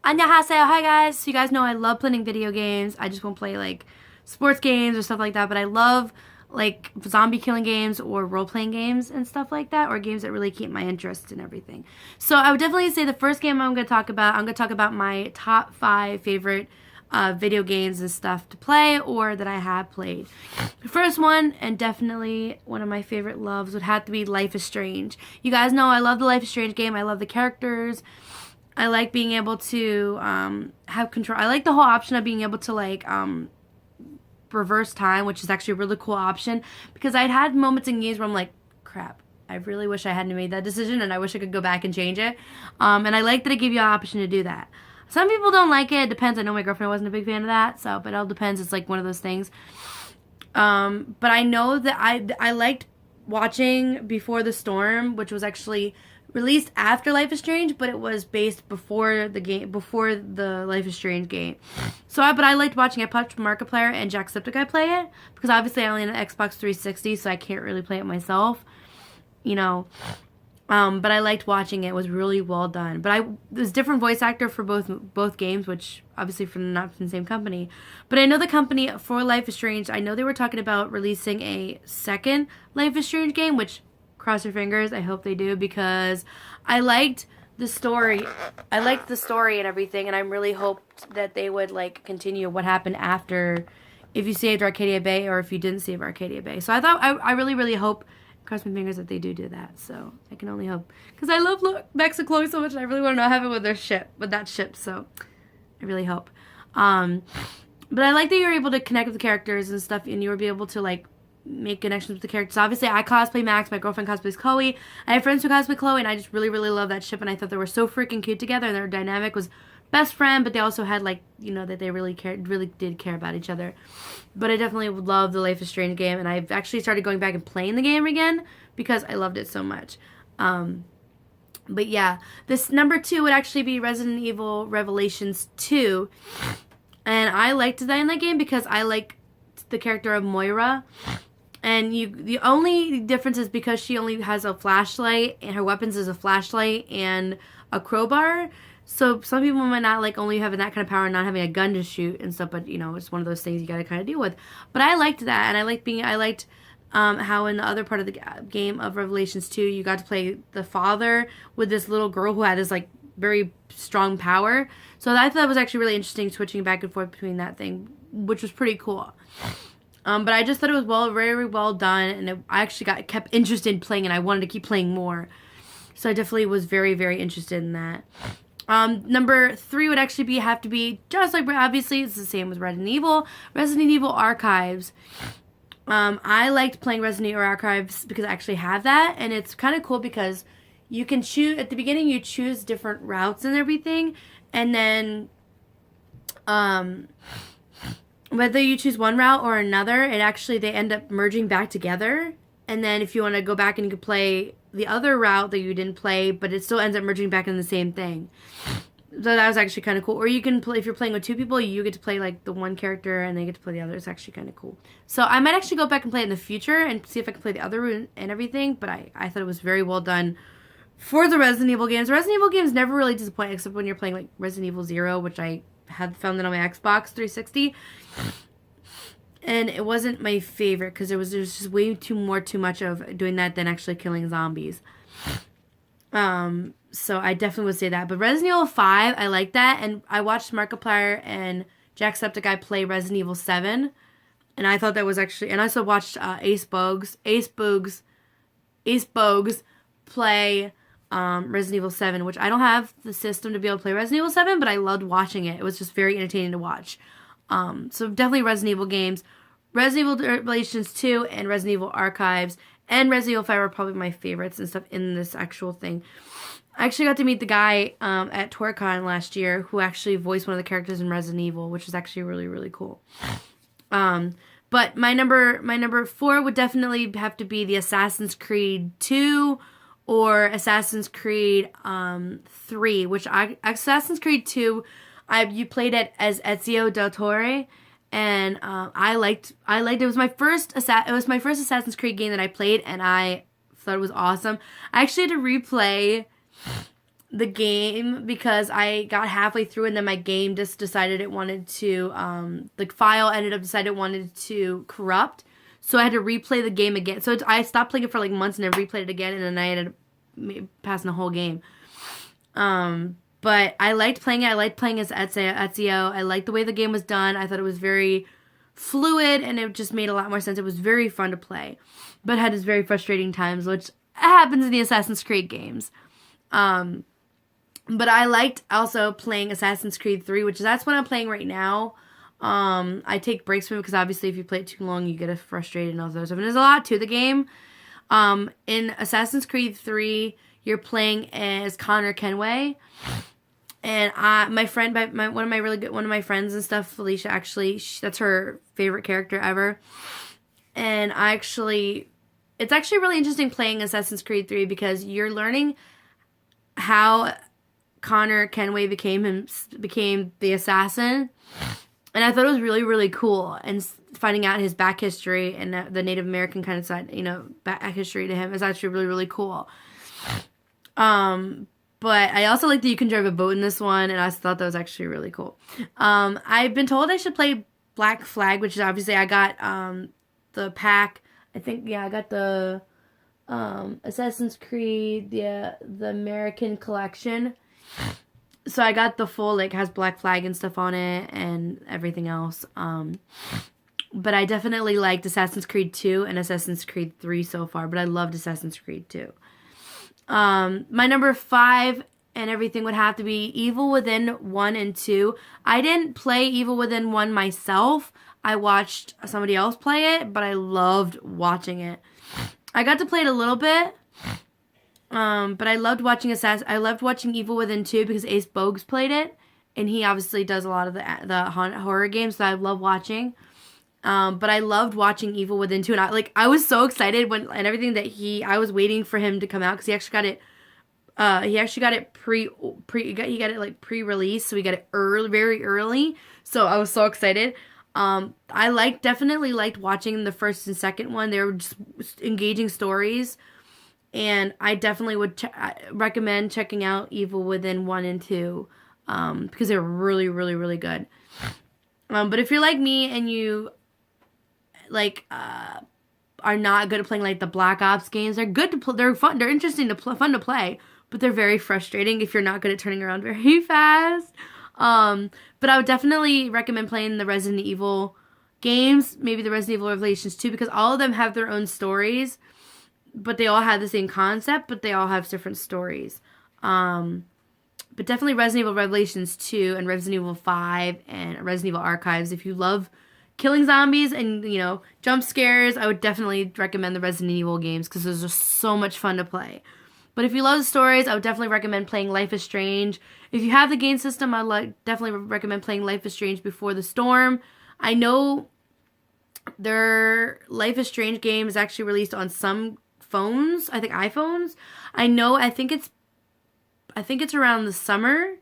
Annyeonghaseyo, hi guys. So you guys know I love playing video games. I just won't play like sports games or stuff like that, but I love like zombie killing games or role-playing games and stuff like that, or games that really keep my interest and everything. So I would definitely say the first game I'm going to talk about my top 5 favorite video games and stuff to play or that I have played. The first one, and definitely one of my favorite loves, would have to be Life is Strange. You guys know I love the Life is Strange game. I love the characters. I like being able to have control. I like the whole option of being able to like reverse time, which is actually a really cool option, because I'd had moments in games where I'm like, crap, I really wish I hadn't made that decision and I wish I could go back and change it. And I like that it gave you an option to do that. Some people don't like it. It depends. I know my girlfriend wasn't a big fan of that, so but it all depends. It's like one of those things. But I know that I liked watching Before the Storm, which was actually released after Life is Strange, but it was based before the Life is Strange game. So I liked watching. I watched Markiplier and Jacksepticeye play it, because obviously I only have an Xbox 360, so I can't really play it myself, you know. But I liked watching it. It was really well done. But there's different voice actor for both games, which obviously not from the same company. But I know the company for Life is Strange, I know they were talking about releasing a second Life is Strange game, which, cross your fingers, I hope they do, because I liked the story. I liked the story and everything, and I really hoped that they would like continue what happened after, if you saved Arcadia Bay or if you didn't save Arcadia Bay. So I really, really hope, cross my fingers, that they do that. So I can only hope, because I love Max and Chloe so much, and I really want to know what happened with that ship. So I really hope. But I like that you're able to connect with the characters and stuff, and you will be able to like make connections with the characters. Obviously, I cosplay Max. My girlfriend cosplays Chloe. I have friends who cosplay Chloe, and I just really, really love that ship. And I thought they were so freaking cute together, and their dynamic was best friend, but they also had like, you know, that they really did care about each other. But I definitely love the Life is Strange game, and I've actually started going back and playing the game again because I loved it so much. But yeah, this number 2 would actually be Resident Evil Revelations 2, and I liked that in that game because I like the character of Moira. And the only difference is because she only has a flashlight, and her weapons is a flashlight and a crowbar. So some people might not like only having that kind of power and not having a gun to shoot and stuff, but you know, it's one of those things you gotta kind of deal with. But I liked that, and I liked how in the other part of the game of Revelations 2, you got to play the father with this little girl who had this like very strong power. So I thought that was actually really interesting, switching back and forth between that thing, which was pretty cool. But I just thought it was very well done, and I actually kept interested in playing, and I wanted to keep playing more. So I definitely was very, very interested in that. Number 3 would actually have to be, just like, obviously, it's the same with Resident Evil Archives. I liked playing Resident Evil Archives because I actually have that, and it's kind of cool because you can choose, at the beginning, you choose different routes and everything, and then, whether you choose one route or another, they end up merging back together. And then if you want to go back and you can play the other route that you didn't play, but it still ends up merging back in the same thing. So that was actually kind of cool. Or you can play, if you're playing with 2 people, you get to play like the one character and they get to play the other. It's actually kind of cool. So I might actually go back and play it in the future and see if I can play the other route and everything. But I thought it was very well done for the Resident Evil games. Resident Evil games never really disappoint, except when you're playing like Resident Evil 0, which I had found it on my Xbox 360, and it wasn't my favorite because there was just way too much of doing that than actually killing zombies. So I definitely would say that. But Resident Evil 5, I like that, and I watched Markiplier and Jacksepticeye play Resident Evil 7, and I thought that was actually, and I also watched Ace Bogues play Resident Evil 7, which I don't have the system to be able to play Resident Evil 7, but I loved watching it. It was just very entertaining to watch. So definitely Resident Evil games. Resident Evil Revelations 2 and Resident Evil Archives and Resident Evil 5 are probably my favorites and stuff in this actual thing. I actually got to meet the guy at TorCon last year who actually voiced one of the characters in Resident Evil, which is actually really, really cool. But my number 4 would definitely have to be the Assassin's Creed 2 or Assassin's Creed 3, which Assassin's Creed 2, you played it as Ezio del Torre, and I liked it. It was my first Assassin's Creed game that I played, and I thought it was awesome. I actually had to replay the game because I got halfway through and then my game just decided it wanted to, the file ended up decided it wanted to corrupt. So I had to replay the game again. So I stopped playing it for like months and then replayed it again, and then I ended up passing the whole game. But I liked playing it. I liked playing as Ezio. I liked the way the game was done. I thought it was very fluid and it just made a lot more sense. It was very fun to play, but had its very frustrating times, which happens in the Assassin's Creed games. But I liked also playing Assassin's Creed 3, which that's what I'm playing right now. I take breaks from it because obviously if you play it too long, you get frustrated and all that stuff. And there's a lot to the game. In Assassin's Creed 3, you're playing as Connor Kenway. And my friend, one of my friends and stuff, Felicia, actually, that's her favorite character ever. And it's actually really interesting playing Assassin's Creed 3 because you're learning how Connor Kenway became the assassin. And I thought it was really, really cool. And finding out his back history and the Native American kind of side, back history to him is actually really, really cool. But I also like that you can drive a boat in this one, and I thought that was actually really cool. I've been told I should play Black Flag, which is obviously I got the pack. I think, yeah, I got the Assassin's Creed, the American collection. So I got the full, has Black Flag and stuff on it and everything else. But I definitely liked Assassin's Creed 2 and Assassin's Creed 3 so far, but I loved Assassin's Creed 2. My number 5 and everything would have to be Evil Within 1 and 2. I didn't play Evil Within 1 myself. I watched somebody else play it, but I loved watching it. I got to play it a little bit, but I loved watching I loved watching Evil Within 2 because Ace Bogues played it, and he obviously does a lot of the horror games that I love watching. But I loved watching Evil Within 2, and I was so excited and everything that I was waiting for him to come out because he actually got it pre-release, so we got it very early. So I was so excited. I definitely liked watching the first and second one. They were just engaging stories, and I definitely would recommend checking out Evil Within 1 and 2 because they're really, really, really good. But if you're like me and you are not good at playing the Black Ops games, they're good to play. They're fun. They're interesting fun to play, but they're very frustrating if you're not good at turning around very fast. But I would definitely recommend playing the Resident Evil games, maybe the Resident Evil Revelations 2, because all of them have their own stories, but they all have the same concept, but they all have different stories. But definitely Resident Evil Revelations 2 and Resident Evil 5 and Resident Evil Archives. If you love killing zombies and, jump scares, I would definitely recommend the Resident Evil games because those are so much fun to play. But if you love the stories, I would definitely recommend playing Life is Strange. If you have the game system, I would definitely recommend playing Life is Strange Before the Storm. I know their Life is Strange game is actually released on some phones, I think iPhones. I think it's around the summer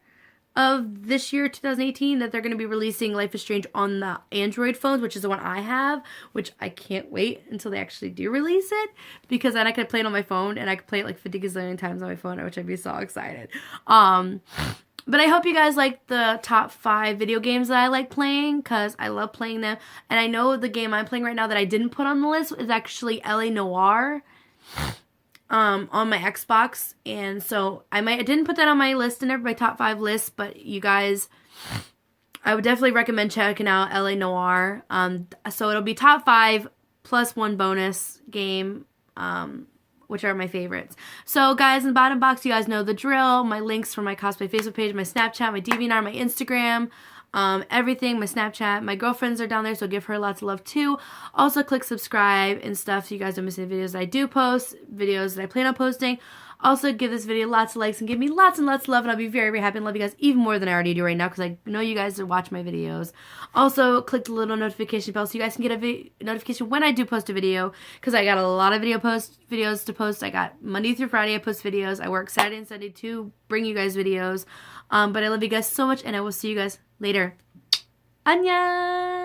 of this year, 2018, that they're going to be releasing Life is Strange on the Android phones, which is the one I have, which I can't wait until they actually do release it, because then I can play it on my phone, and I can play it 50 gazillion times on my phone, which I'd be so excited. But I hope you guys like the top 5 video games that I like playing, because I love playing them. And I know the game I'm playing right now that I didn't put on the list is actually L.A. Noire. On my Xbox, and so I didn't put that on my list and my top 5 list, but you guys, I would definitely recommend checking out L.A. Noire. So it'll be top 5 plus 1 bonus game, which are my favorites. So guys, in the bottom box, you guys know the drill. My links for my cosplay Facebook page, my Snapchat, my DeviantArt, my Instagram, everything, my Snapchat. My girlfriends are down there, so give her lots of love too. Also click subscribe and stuff so you guys don't miss any videos I do post, videos that I plan on posting. Also give this video lots of likes and give me lots and lots of love, and I'll be very, very happy and love you guys even more than I already do right now because I know you guys watch my videos. Also click the little notification bell so you guys can get a notification when I do post a video, because I got a lot of videos to post. I got Monday through Friday I post videos. I work Saturday and Sunday to bring you guys videos. But I love you guys so much, and I will see you guys later. Annyeong!